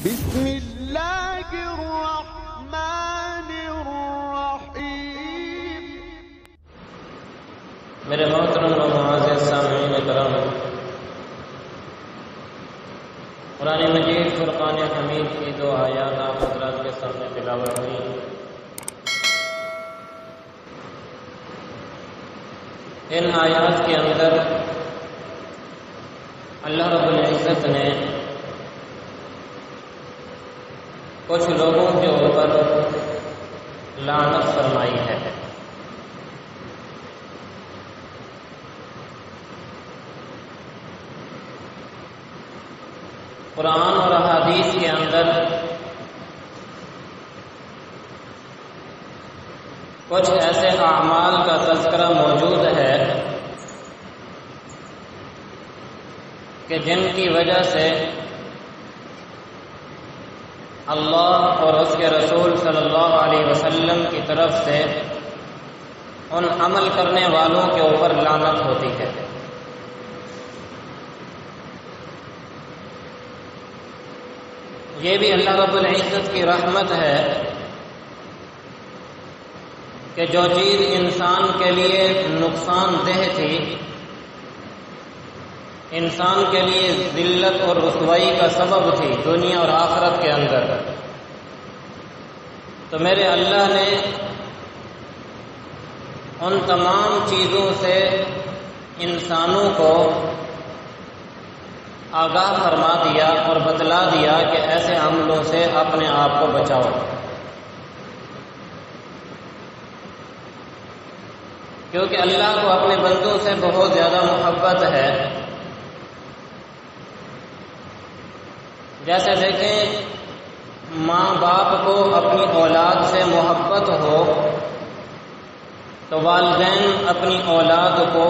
بسم اللہ الرحمن الرحیم۔ میرے محترم و معزز سامعین کرام، قرآن مجید فرقان حمید کی دو آیات آپ حضرات کے سامنے تلاوت ہوئی۔ ان آیات کے اندر اللہ رب العزت نے کچھ لوگوں کے اوپر لعنت فرمائی ہے۔ قرآن اور احادیث کے اندر کچھ ایسے اعمال کا تذکرہ موجود ہے کہ جن کی وجہ سے اللہ اور اس کے رسول صلی اللہ علیہ وسلم کی طرف سے ان عمل کرنے والوں کے اوپر لعنت ہوتی ہے۔ یہ بھی اللہ رب العزت کی رحمت ہے کہ جو چیز انسان کے لیے نقصان دہ تھی، انسان کے لیے ذلت اور رسوائی کا سبب تھی دنیا اور آخرت کے اندر، تو میرے اللہ نے ان تمام چیزوں سے انسانوں کو آگاہ فرما دیا اور بتلا دیا کہ ایسے عملوں سے اپنے آپ کو بچاؤ، کیونکہ اللہ کو اپنے بندوں سے بہت زیادہ محبت ہے۔ جیسے دیکھیں، ماں باپ کو اپنی اولاد سے محبت ہو تو والدین اپنی اولاد کو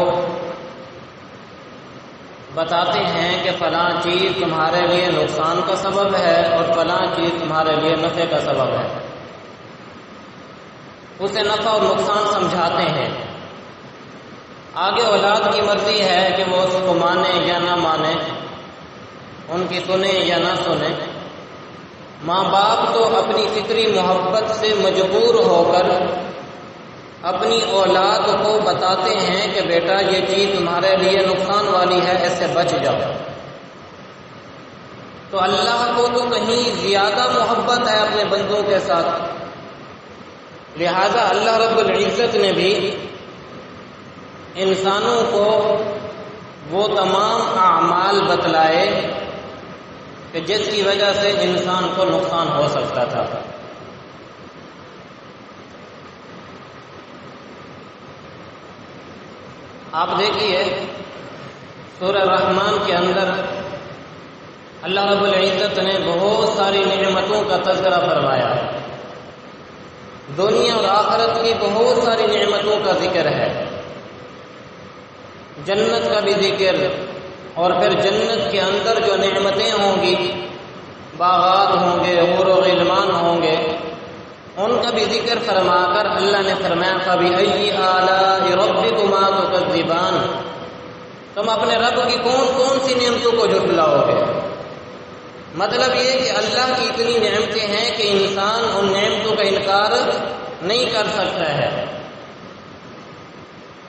بتاتے ہیں کہ فلاں چیز تمہارے لیے نقصان کا سبب ہے اور فلاں چیز تمہارے لیے نفع کا سبب ہے، اسے نفع اور نقصان سمجھاتے ہیں۔ آگے اولاد کی مرضی ہے کہ وہ اس کو مانے یا نہ مانے، ان کی سنے یا نہ سنے۔ ماں باپ تو اپنی فطری محبت سے مجبور ہو کر اپنی اولاد کو بتاتے ہیں کہ بیٹا یہ چیز تمہارے لیے نقصان والی ہے، اس سے بچ جاؤ۔ تو اللہ کو تو کہیں زیادہ محبت ہے اپنے بندوں کے ساتھ، لہذا اللہ رب العزت نے بھی انسانوں کو وہ تمام اعمال بتلائے کہ جس کی وجہ سے انسان کو نقصان ہو سکتا تھا۔ آپ دیکھیے سورہ رحمان کے اندر اللہ رب العزت نے بہت ساری نعمتوں کا تذکرہ فرمایا، دنیا اور آخرت کی بہت ساری نعمتوں کا ذکر ہے، جنت کا بھی ذکر، اور پھر جنت کے اندر جو نعمتیں ہوں گی، باغات ہوں گے، حور و غلمان ہوں گے، ان کا بھی ذکر فرما کر اللہ نے فرمایا فَبِأَيِّ آلَاءِ رَبِّكُمَا تُكَذِّبَانِ، تم اپنے رب کی کون کون سی نعمتوں کو جھٹلاؤ گے۔ مطلب یہ کہ اللہ کی اتنی نعمتیں ہیں کہ انسان ان نعمتوں کا انکار نہیں کر سکتا ہے۔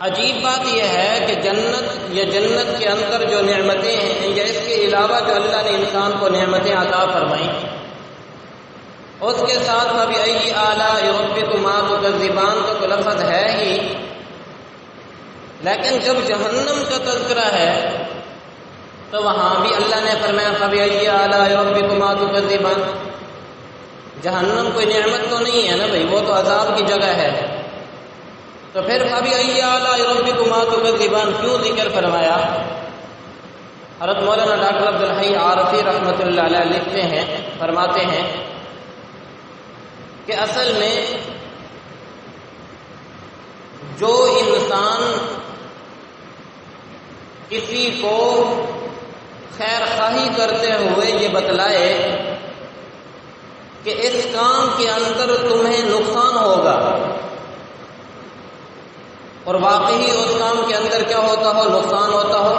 عجیب بات یہ ہے کہ جنت کے اندر جو نعمتیں ہیں یا اس کے علاوہ جو اللہ نے انسان کو نعمتیں عطا فرمائیں، اس کے ساتھ فَبِأَيِّ آلَاءِ رَبِّكُمَا تُكَذِّبَانِ تو لفظ ہے ہی، لیکن جب جہنم کا تذکرہ ہے تو وہاں بھی اللہ نے فرمایا فَبِأَيِّ آلَاءِ رَبِّكُمَا تُكَذِّبَانِ۔ جہنم کوئی نعمت تو نہیں ہے نا بھائی، وہ تو عذاب کی جگہ ہے، تو پھر فَبِأَيِّ آلَاءِ رَبِّكُمَا تُكَذِّبَانِ کیوں ذکر فرمایا؟ حضرت مولانا ڈاکٹر عبدالحی عارفی رحمۃ اللہ علیہ لکھتے ہیں، فرماتے ہیں کہ اصل میں جو انسان کسی کو خیر خواہی کرتے ہوئے یہ بتلائے کہ اس کام کے اندر تمہیں نقصان ہوگا، اور واقعی اس کام کے اندر کیا ہوتا ہو، نقصان ہوتا ہو،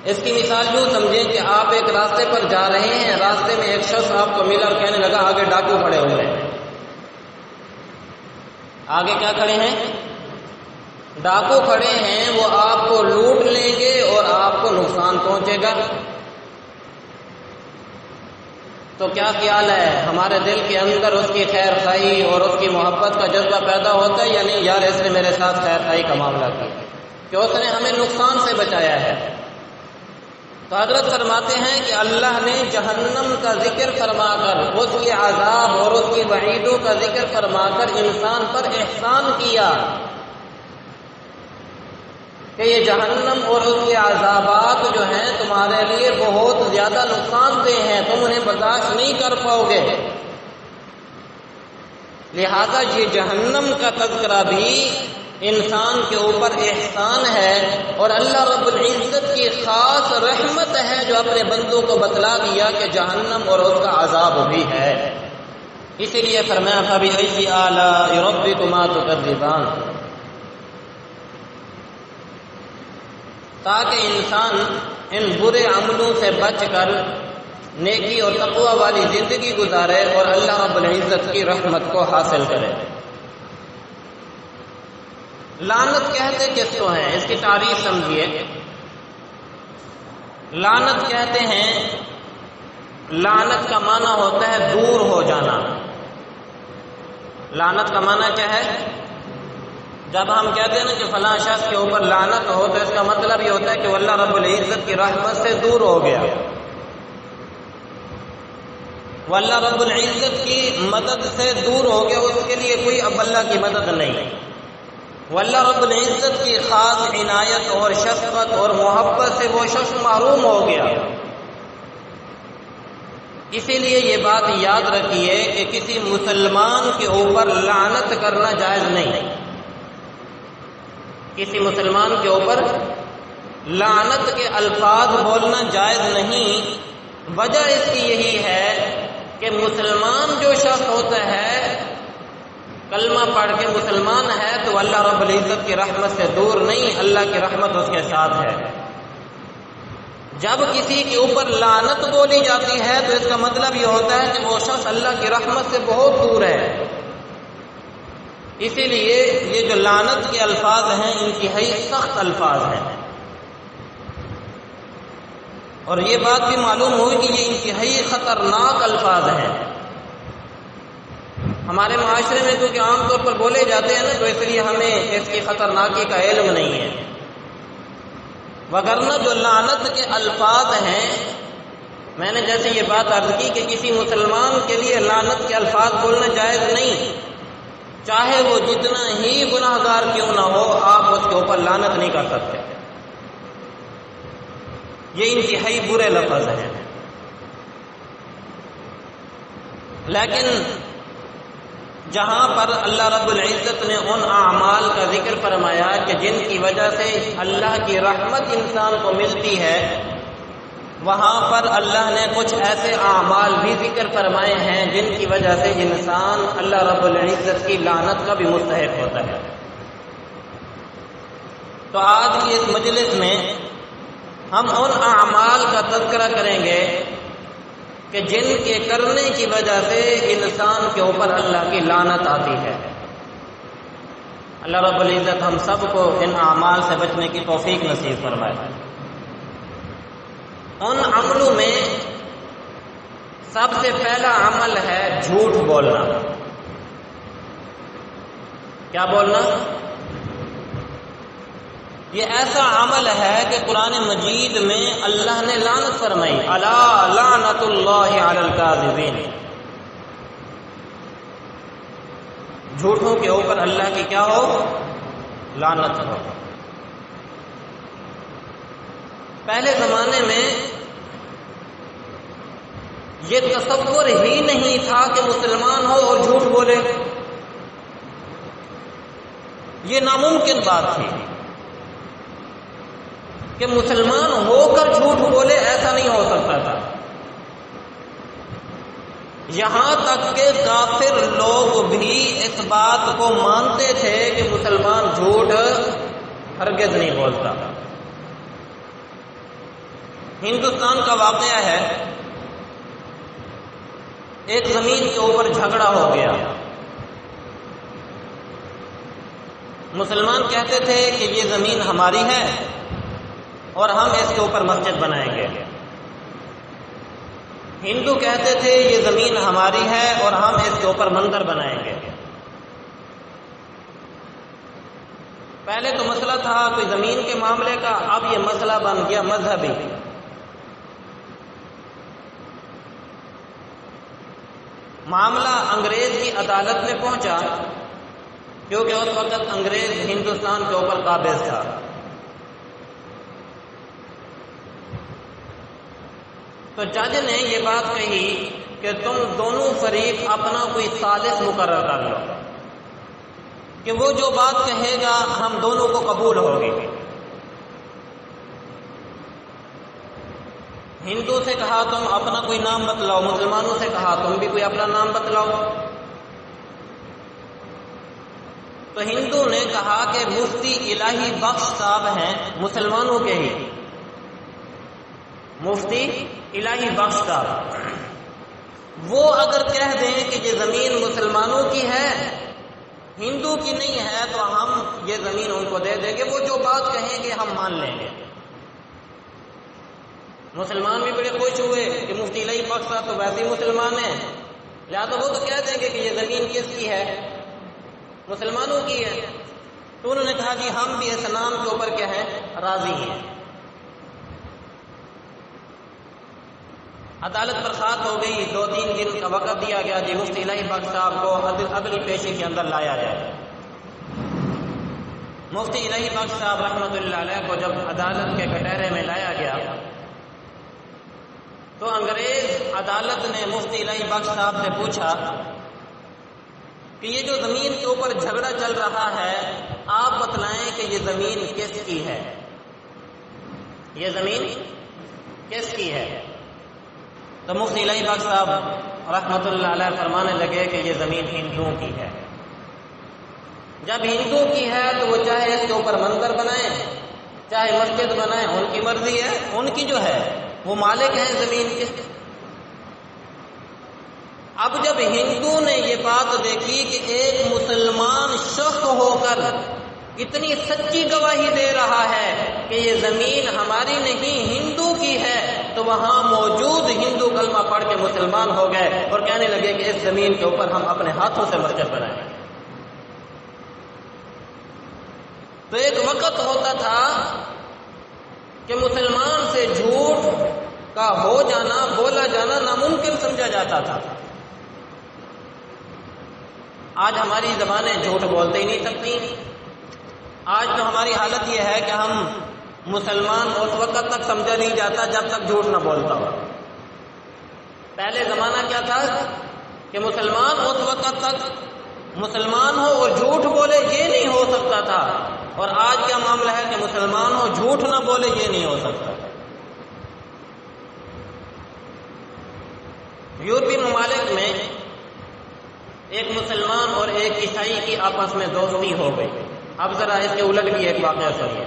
اس کی مثال یوں سمجھیں کہ آپ ایک راستے پر جا رہے ہیں، راستے میں ایک شخص آپ کو ملا اور کہنے لگا آگے ڈاکو کھڑے ہوئے ہیں۔ آگے کیا کھڑے ہیں؟ ڈاکو کھڑے ہیں، وہ آپ کو لوٹ لیں گے اور آپ کو نقصان پہنچے گا۔ تو کیا خیال ہے ہمارے دل کے اندر اس کی خیر خواہی اور اس کی محبت کا جذبہ پیدا ہوتا ہے یا نہیں؟ یار اس نے میرے ساتھ خیر خواہی کا معاملہ کیا کہ اس نے ہمیں نقصان سے بچایا ہے۔ تو حضرت فرماتے ہیں کہ اللہ نے جہنم کا ذکر فرما کر، اس کے عذاب اور اس کی وعیدوں کا ذکر فرما کر انسان پر احسان کیا کہ یہ جہنم اور اس کے عذابات جو ہیں تمہارے لیے بہت زیادہ نقصان دہ ہیں، تم انہیں برداشت نہیں کر پاؤ گے۔ لہذا یہ جہنم کا تذکرہ بھی انسان کے اوپر احسان ہے اور اللہ رب العزت کی خاص رحمت ہے جو اپنے بندوں کو بتلا دیا کہ جہنم اور اس کا عذاب بھی ہے۔ اسی لیے فرمایا فَبِأَيِّ آلَاءِ رَبِّكُمَا تُكَذِّبَانِ، تاکہ انسان ان برے عملوں سے بچ کر نیکی اور تقوی والی زندگی گزارے اور اللہ رب العزت کی رحمت کو حاصل کرے۔ لعنت کہتے کس کو ہیں؟ اس کی تعریف سمجھیے۔ لعنت کہتے ہیں، لعنت کا معنی ہوتا ہے دور ہو جانا۔ لعنت کا معنی کیا ہے؟ جب ہم کہتے ہیں نا کہ فلاں شخص کے اوپر لعنت ہو تو اس کا مطلب یہ ہوتا ہے کہ وہ اللہ رب العزت کی رحمت سے دور ہو گیا، وہ اللہ رب العزت کی مدد سے دور ہو گیا، اس کے لیے کوئی اب اللہ کی مدد نہیں، وہ اللہ رب العزت کی خاص عنایت اور شفقت اور محبت سے وہ شخص محروم ہو گیا۔ اسی لیے یہ بات یاد رکھیے کہ کسی مسلمان کے اوپر لعنت کرنا جائز نہیں، کسی مسلمان کے اوپر لعنت کے الفاظ بولنا جائز نہیں۔ وجہ اس کی یہی ہے کہ مسلمان جو شخص ہوتا ہے، کلمہ پڑھ کے مسلمان ہے، تو اللہ رب العزت کی رحمت سے دور نہیں، اللہ کی رحمت اس کے ساتھ ہے۔ جب کسی کے اوپر لعنت بولی جاتی ہے تو اس کا مطلب یہ ہوتا ہے کہ وہ شخص اللہ کی رحمت سے بہت دور ہے۔ اسی لیے یہ جو لعنت کے الفاظ ہیں انتہائی سخت الفاظ ہیں، اور یہ بات بھی معلوم ہوئی کہ یہ انتہائی خطرناک الفاظ ہیں۔ ہمارے معاشرے میں کیونکہ عام طور پر بولے جاتے ہیں نا، تو اس لیے ہمیں اس کی خطرناکی کا علم نہیں ہے، وگرنہ جو لعنت کے الفاظ ہیں، میں نے جیسے یہ بات عرض کی کہ کسی مسلمان کے لیے لعنت کے الفاظ بولنا جائز نہیں، چاہے وہ جتنا ہی گناہگار کیوں نہ ہو، آپ اس کے اوپر لعنت نہیں کر سکتے۔ یہ انتہائی برے لفظ ہیں۔ لیکن جہاں پر اللہ رب العزت نے ان اعمال کا ذکر فرمایا کہ جن کی وجہ سے اللہ کی رحمت انسان کو ملتی ہے، وہاں پر اللہ نے کچھ ایسے اعمال بھی ذکر فرمائے ہیں جن کی وجہ سے انسان اللہ رب العزت کی لعنت کا بھی مستحق ہوتا ہے۔ تو آج کی اس مجلس میں ہم ان اعمال کا تذکرہ کریں گے کہ جن کے کرنے کی وجہ سے انسان کے اوپر اللہ کی لعنت آتی ہے۔ اللہ رب العزت ہم سب کو ان اعمال سے بچنے کی توفیق نصیب فرمائے۔ ان عملوں میں سب سے پہلا عمل ہے جھوٹ بولنا۔ کیا بولنا؟ یہ ایسا عمل ہے کہ قرآن مجید میں اللہ نے لعنت فرمائی، الا لعنت اللہ علی الکاذبین، جھوٹوں کے اوپر اللہ کی کیا ہو؟ لعنت ہو۔ پہلے زمانے میں یہ تصور ہی نہیں تھا کہ مسلمان ہو اور جھوٹ بولے، یہ ناممکن بات تھی کہ مسلمان ہو کر جھوٹ بولے، ایسا نہیں ہو سکتا تھا۔ یہاں تک کہ کافر لوگ بھی اس بات کو مانتے تھے کہ مسلمان جھوٹ ہرگز نہیں بولتا۔ ہندوستان کا واقعہ ہے، ایک زمین کے اوپر جھگڑا ہو گیا۔ مسلمان کہتے تھے کہ یہ زمین ہماری ہے اور ہم اس کے اوپر مسجد بنائیں گے، ہندو کہتے تھے یہ زمین ہماری ہے اور ہم اس کے اوپر مندر بنائیں گے۔ پہلے تو مسئلہ تھا کوئی زمین کے معاملے کا، اب یہ مسئلہ بن گیا مذہبی۔ معاملہ انگریز کی عدالت میں پہنچا، کیونکہ اس وقت انگریز ہندوستان کے اوپر قابض تھا۔ تو جج نے یہ بات کہی کہ تم دونوں فریق اپنا کوئی ثالث مقرر کر لو کہ وہ جو بات کہے گا ہم دونوں کو قبول ہوگی۔ ہندو سے کہا تم اپنا کوئی نام بتلاؤ، مسلمانوں سے کہا تم بھی کوئی اپنا نام بتلاؤ۔ تو ہندو نے کہا کہ مفتی الہی بخش صاحب ہیں مسلمانوں کے ہی، مفتی الہی بخش صاحب، وہ اگر کہہ دیں کہ یہ زمین مسلمانوں کی ہے ہندو کی نہیں ہے تو ہم یہ زمین ان کو دے دیں گے، وہ جو بات کہیں گے ہم مان لیں گے۔ مسلمان بھی بڑے خوش ہوئے کہ مفتی الہی بخش صاحب تو ویسے ہی مسلمان ہیں، لہٰذا وہ تو کہہ دیں گے کہ یہ زمین کس کی ہے، مسلمانوں کی ہے۔ تو انہوں نے کہا جی ہم بھی اس نام کے اوپر کیا ہیں، راضی ہیں۔ عدالت برخاست ہو گئی، 2-3 دن کا وقت دیا گیا، جی مفتی الہی بخش صاحب کو اگلی پیشی کے اندر لایا جائے۔ مفتی الہی بخش صاحب رحمۃ اللہ علیہ کو جب عدالت کے کٹہرے میں لایا گیا تو انگریز عدالت نے مفتی الہی بخش صاحب سے پوچھا کہ یہ جو زمین کے اوپر جھگڑا چل رہا ہے آپ بتلائیں کہ یہ زمین کس کی ہے، یہ زمین کس کی ہے؟ تو مفتی الہی بخش صاحب رحمۃ اللہ علیہ فرمانے لگے کہ یہ زمین ہندوؤں کی ہے۔ جب ہندو کی ہے تو وہ چاہے اس کے اوپر مندر بنائیں چاہے مسجد بنائیں، ان کی مرضی ہے، ان کی جو ہے وہ مالک ہیں زمین کے۔ اب جب ہندو نے یہ بات دیکھی کہ ایک مسلمان شخص ہو کر اتنی سچی گواہی دے رہا ہے کہ یہ زمین ہماری نہیں ہندو کی ہے، تو وہاں موجود ہندو کلمہ پڑھ کے مسلمان ہو گئے اور کہنے لگے کہ اس زمین کے اوپر ہم اپنے ہاتھوں سے مسجد بنائیں۔ تو ایک وقت ہوتا تھا کہ مسلمان سے جھوٹ کا ہو جانا، بولا جانا ناممکن سمجھا جاتا تھا۔ آج ہماری زبانیں جھوٹ بولتے ہی نہیں سکتی۔ آج تو ہماری حالت یہ ہے کہ ہم مسلمان اس وقت تک سمجھا نہیں جاتا جب تک جھوٹ نہ بولتا ہو۔ پہلے زمانہ کیا تھا کہ مسلمان اس وقت تک مسلمان ہو اور جھوٹ بولے یہ نہیں ہو سکتا تھا، اور آج کیا معاملہ ہے کہ مسلمان ہو جھوٹ نہ بولے یہ نہیں ہو سکتا۔ یورپی ممالک میں ایک مسلمان اور ایک عیسائی کی آپس میں دوستی ہو گئی۔ اب ذرا اس کے الٹ بھی ایک واقعہ سنیے۔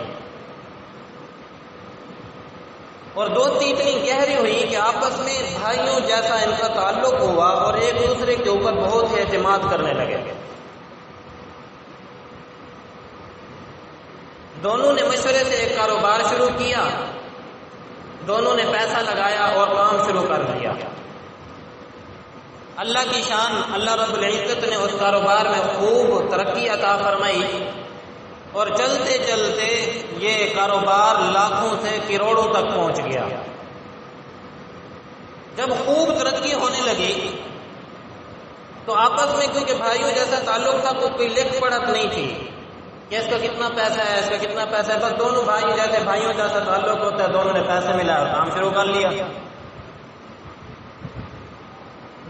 اور دوستی اتنی گہری ہوئی کہ آپس میں بھائیوں جیسا ان کا تعلق ہوا اور ایک دوسرے کے اوپر بہت اعتماد کرنے لگے۔ دونوں نے مشورے سے ایک کاروبار شروع کیا، دونوں نے پیسہ لگایا اور کام شروع کر دیا۔ اللہ کی شان، اللہ رب العزت نے اس کاروبار میں خوب ترقی عطا فرمائی اور چلتے چلتے یہ کاروبار لاکھوں سے کروڑوں تک پہنچ گیا۔ جب خوب ترقی ہونے لگی تو آپس میں کیونکہ بھائیوں جیسا تعلق تھا تو کوئی لکھ پڑھت نہیں تھی کہ اس کا کتنا پیسہ ہے، اس کا کتنا پیسہ ہے، بس دونوں بھائیوں جیسا تعلق ہوتا ہے، دونوں نے پیسے ملا اور کام شروع کر لیا۔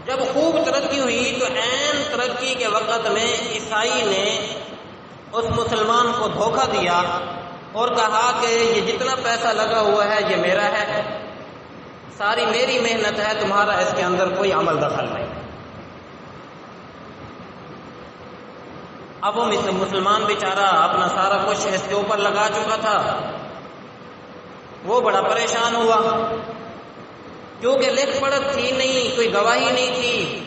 جب خوب ترقی ہوئی تو عین ترقی کے وقت میں عیسائی نے اس مسلمان کو دھوکہ دیا اور کہا کہ یہ جتنا پیسہ لگا ہوا ہے یہ میرا ہے، ساری میری محنت ہے، تمہارا اس کے اندر کوئی عمل دخل نہیں۔ اب وہ مسلمان بیچارہ اپنا سارا کچھ اس کے اوپر لگا چکا تھا، وہ بڑا پریشان ہوا، کیونکہ لکھ پڑھ تھی نہیں، کوئی گواہی نہیں تھی،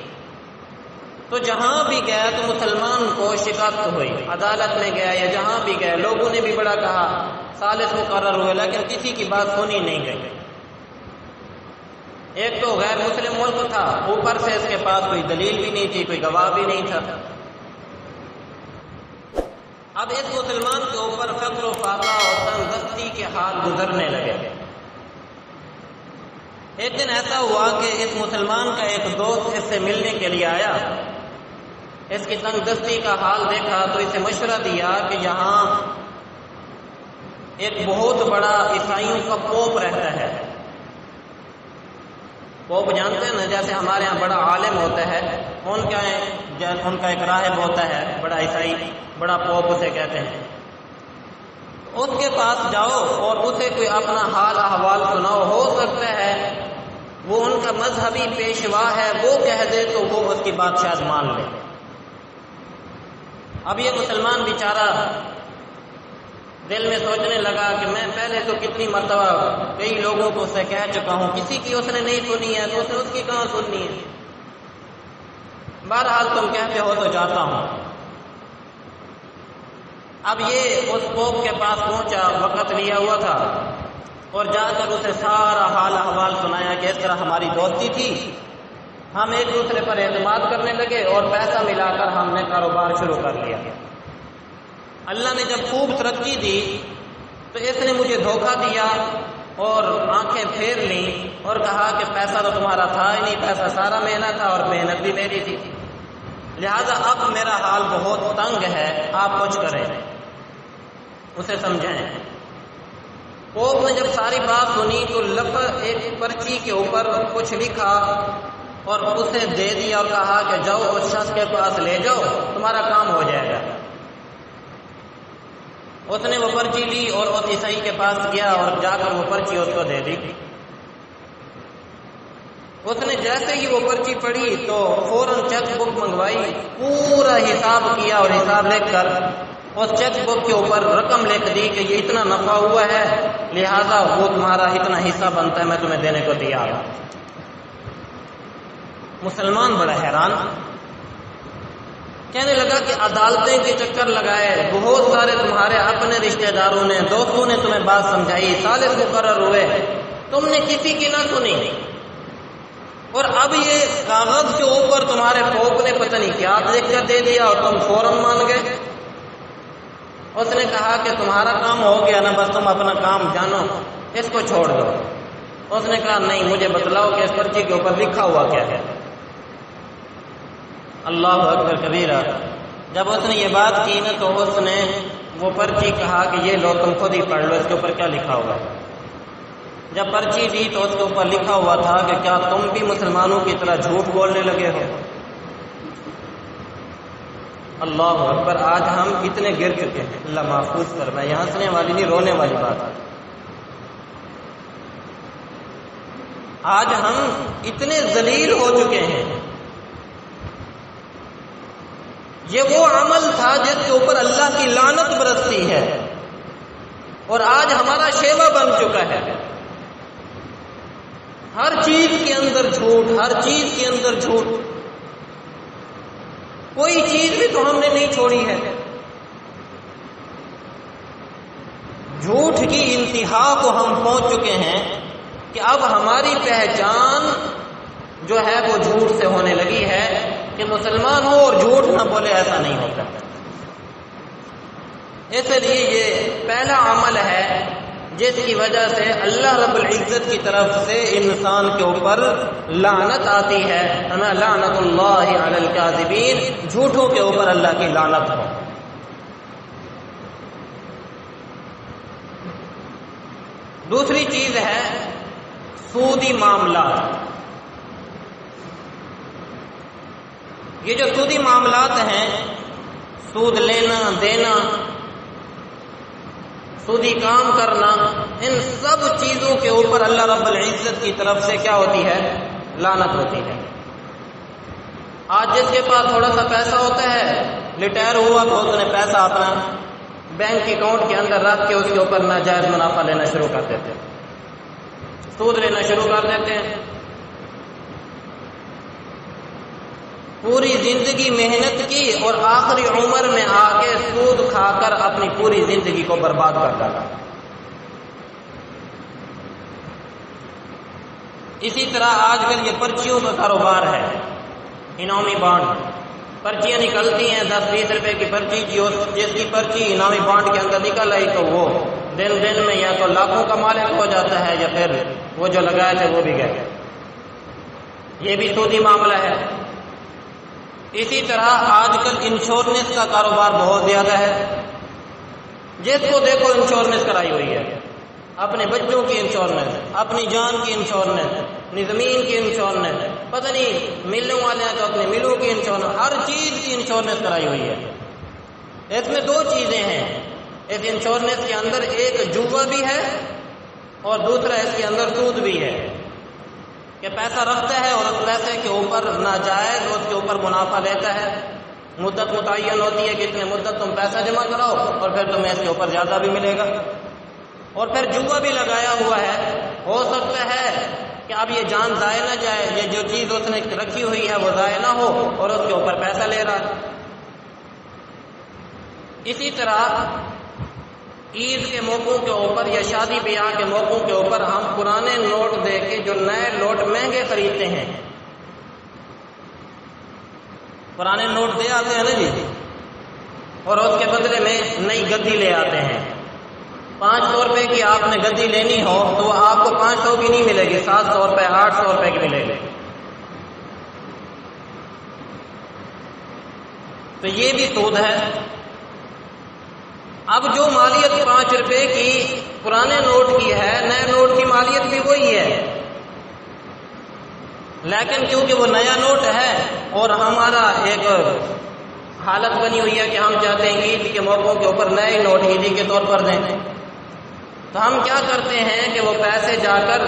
تو جہاں بھی گیا تو مسلمان کو شکست ہوئی، عدالت میں گیا یا جہاں بھی گیا لوگوں نے بھی بڑا کہا، ثالث مقرر ہوئے، لیکن کسی کی بات سنی نہیں گئی۔ ایک تو غیر مسلم ملک تھا، اوپر سے اس کے پاس کوئی دلیل بھی نہیں تھی، کوئی گواہ بھی نہیں تھا۔ اب اس مسلمان کے اوپر فقر و فاقہ اور تنگ دستی کے حال گزرنے لگے۔ ایک دن ایسا ہوا کہ اس مسلمان کا ایک دوست اس سے ملنے کے لیے آیا، اس کی تنگ دستی کا حال دیکھا تو اسے مشورہ دیا کہ یہاں ایک بہت بڑا عیسائیوں کا پوپ رہتا ہے۔ پوپ جانتے ہیں نا، جیسے ہمارے ہاں بڑا عالم ہوتا ہے، ان کا ایک راہب ہوتا ہے، بڑا عیسائی، بڑا پوپ اسے کہتے ہیں۔ اس کے پاس جاؤ اور اسے کوئی اپنا حال احوال سناؤ، ہو سکتا ہے وہ ان کا مذہبی پیشوا ہے، وہ کہہ دے تو وہ اس کی بات شاید مان لے۔ اب یہ مسلمان بیچارہ دل میں سوچنے لگا کہ میں پہلے تو کتنی مرتبہ کئی لوگوں کو اسے کہہ چکا ہوں، کسی کی اس نے نہیں سنی ہے تو اسے اس کی کہاں سننی ہے۔ بہرحال تم کہتے ہو تو جاتا ہوں۔ اب یہ اس پوپ کے پاس پہنچا، وقت لیا ہوا تھا، اور جا کر اسے سارا حال احوال سنایا کہ اس طرح ہماری دوستی تھی، ہم ایک دوسرے پر اعتماد کرنے لگے اور پیسہ ملا کر ہم نے کاروبار شروع کر لیا۔ اللہ نے جب خوب ترقی دی تو اس نے مجھے دھوکہ دیا اور آنکھیں پھیر لیں اور کہا کہ پیسہ تو تمہارا تھا ہی نہیں، پیسہ سارا میرا تھا اور محنت بھی میری تھی، لہذا اب میرا حال بہت تنگ ہے، آپ کچھ کریں، اسے سمجھائیں۔ پوپ نے جب ساری بات سنی تو لفظ ایک پرچی کے اوپر کچھ لکھا اور اسے دے دیا اور کہا کہ جاؤ اس شخص کے پاس لے جاؤ، تمہارا کام ہو جائے گا۔ اس نے وہ پرچی لی اور اس عیسائی کے پاس گیا اور جا کر وہ پرچی اس کو دے دی۔ اس نے جیسے ہی وہ پرچی پڑھی تو فوراً چیک بک منگوائی، پورا حساب کیا اور حساب لکھ کر اس چیک بک کے اوپر رقم لکھ دی کہ یہ اتنا نفع ہوا ہے، لہذا وہ تمہارا اتنا حصہ بنتا ہے، میں تمہیں دینے کو تیار ہوں۔ مسلمان بڑا حیران، کہنے لگا کہ عدالتیں کے چکر لگائے، بہت سارے تمہارے اپنے رشتہ داروں نے، دوستوں نے تمہیں بات سمجھائی، ثالث مقرر ہوئے، تم نے کسی کی نہ سنی، اور اب یہ کاغذ کے اوپر تمہارے پوپ نے پتہ نہیں کیا لکھ کر دے دیا اور تم فوراً مان گئے۔ اس نے کہا کہ تمہارا کام ہو گیا نا، بس تم اپنا کام جانو، اس کو چھوڑ دو۔ اس نے کہا نہیں، مجھے بتلاؤ کہ اس پرچی کے اوپر لکھا ہوا کیا ہے۔ اللہ اکبر کبیرہ۔ جب اس نے یہ بات کی نا تو اس نے وہ پرچی کہا کہ یہ لو تم خود ہی پڑھ لو، اس کے اوپر کیا لکھا ہوا ہے۔ جب پرچی دی تو اس کے اوپر لکھا ہوا تھا کہ کیا تم بھی مسلمانوں کی طرح جھوٹ بولنے لگے ہو۔ اللہ اکبر، آج ہم اتنے گر چکے ہیں، اللہ محفوظ فرمائے، یہ ہنسنے والی نہیں رونے والی بات ہے۔ آج ہم اتنے ذلیل ہو چکے ہیں۔ یہ وہ عمل تھا جس کے اوپر اللہ کی لعنت برستی ہے، اور آج ہمارا شیوا بن چکا ہے۔ ہر چیز کے اندر جھوٹ، ہر چیز کے اندر جھوٹ، کوئی چیز بھی تو ہم نے نہیں چھوڑی ہے۔ جھوٹ کی انتہا کو ہم پہنچ چکے ہیں کہ اب ہماری پہچان جو ہے وہ جھوٹ سے ہونے لگی ہے کہ مسلمان ہو اور جھوٹ نہ بولے، ایسا نہیں ہوتا۔ اس لیے یہ پہلا عمل ہے جس کی وجہ سے اللہ رب العزت کی طرف سے انسان کے اوپر لعنت آتی ہے، لعنت اللہ علی الکاذبین، جھوٹوں کے اوپر اللہ کی لعنت ہو۔ دوسری چیز ہے سودی معاملات۔ یہ جو سودی معاملات ہیں، سود لینا دینا، سودی کام کرنا، ان سب چیزوں کے اوپر اللہ رب العزت کی طرف سے کیا ہوتی ہے؟ لعنت ہوتی ہے۔ آج جس کے پاس تھوڑا سا پیسہ ہوتا ہے، ریٹائر ہوا تو اس نے پیسہ اپنا بینک اکاؤنٹ کے اندر رکھ کے اس کے اوپر ناجائز منافع لینا شروع کر دیتے۔ سود لینا شروع کر دیتے ہیں. پوری زندگی محنت کی اور آخری عمر میں آ کے سود کھا کر اپنی پوری زندگی کو برباد کر ڈالا. اسی طرح آج کل یہ پرچیوں کا کاروبار ہے. انعامی بانڈ، پرچیاں نکلتی ہیں 10-20 روپے کی پرچی، جس کی پرچی انعامی بانڈ کے اندر نکل آئی تو وہ دن میں یا تو لاکھوں کا مالک ہو جاتا ہے یا پھر وہ جو لگائے تھے وہ بھی گئے. یہ بھی سودی معاملہ ہے. اسی طرح آج کل انشورنس کا کاروبار بہت زیادہ ہے. جس کو دیکھو انشورنس کرائی ہوئی ہے. اپنے بچوں کی انشورنس، اپنی جان کی انشورنس، زمین کی انشورنس، پتہ نہیں ملوں والے ہیں تو اپنے ملوں کی انشورنس، ہر چیز کی انشورنس کرائی ہوئی ہے. اس میں دو چیزیں ہیں. اس انشورنس کے اندر ایک جوا بھی ہے اور دوسرا اس کے اندر سود بھی ہے کہ پیسہ رکھتا ہے اور اس پیسے کے اوپر ناجائز اس کے اوپر منافع لیتا ہے. مدت متعین ہوتی ہے کہ اتنے مدت تم پیسہ جمع کراؤ اور پھر تمہیں اس کے اوپر زیادہ بھی ملے گا. اور پھر جوا بھی لگایا ہوا ہے. ہو سکتا ہے کہ اب یہ جان ضائع نہ جائے، یہ جو چیز اس نے رکھی ہوئی ہے وہ ضائع نہ ہو اور اس کے اوپر پیسہ لے رہا ہے. اسی طرح عید کے موقعوں کے اوپر یا شادی بیاہ کے موقعوں کے اوپر ہم پرانے نوٹ دے کے جو نئے نوٹ مہنگے خریدتے ہیں، پرانے نوٹ دے آتے ہیں نا جی، اور اس کے بدلے میں نئی گدی لے آتے ہیں. 500 روپے کی آپ نے گدی لینی ہو تو وہ آپ کو 500 کی نہیں ملے گی، 700 روپے 800 روپے کی ملے گی. تو یہ بھی سود ہے. اب جو مالیت 5 روپے کی پرانے نوٹ کی ہے، نئے نوٹ کی مالیت بھی وہی ہے، لیکن کیونکہ وہ نیا نوٹ ہے اور ہمارا ایک حالت بنی ہوئی ہے کہ ہم چاہتے ہیں عید کے موقعوں کے اوپر نئے نوٹ عیدی کے طور پر دیں، تو ہم کیا کرتے ہیں کہ وہ پیسے جا کر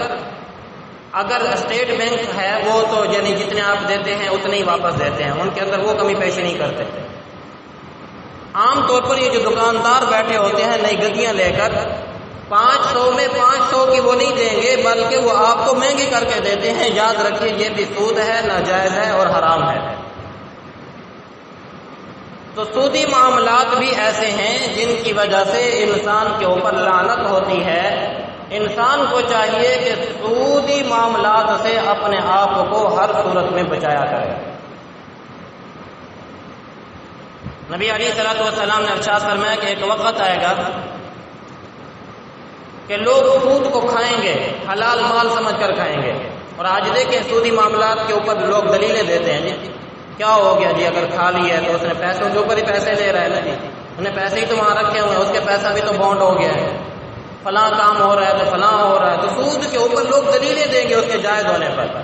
اگر اسٹیٹ بینک ہے وہ تو یعنی جتنے آپ دیتے ہیں اتنے ہی واپس دیتے ہیں، ان کے اندر وہ کمی پیشی نہیں کرتے. عام طور پر یہ جو دکاندار بیٹھے ہوتے ہیں نئی گدیاں لے کر 500 میں 500 کی وہ نہیں دیں گے بلکہ وہ آپ کو مہنگی کر کے دیتے ہیں. یاد رکھیے یہ بھی سود ہے، ناجائز ہے اور حرام ہے. تو سودی معاملات بھی ایسے ہیں جن کی وجہ سے انسان کے اوپر لعنت ہوتی ہے. انسان کو چاہیے کہ سودی معاملات سے اپنے آپ کو ہر صورت میں بچایا کرے. نبی علیہ الصلوۃ والسلام نے ارشاد فرمایا کہ ایک وقت آئے گا کہ لوگ سود کو کھائیں گے، حلال مال سمجھ کر کھائیں گے. اور آج دیکھیں سودی معاملات کے اوپر لوگ دلیلیں دیتے ہیں، جی کیا ہو گیا جی اگر کھا لیا ہے تو اس نے پیسوں کے اوپر ہی پیسے لے رہا ہے نا جی، انہیں پیسے ہی تو وہاں رکھے ہوئے ہیں، اس کے پیسہ بھی تو بانڈ ہو گیا ہے، فلاں کام ہو رہا ہے تو فلاں ہو رہا ہے. تو سود کے اوپر لوگ دلیلیں دیں گے اس کے جائز ہونے پر.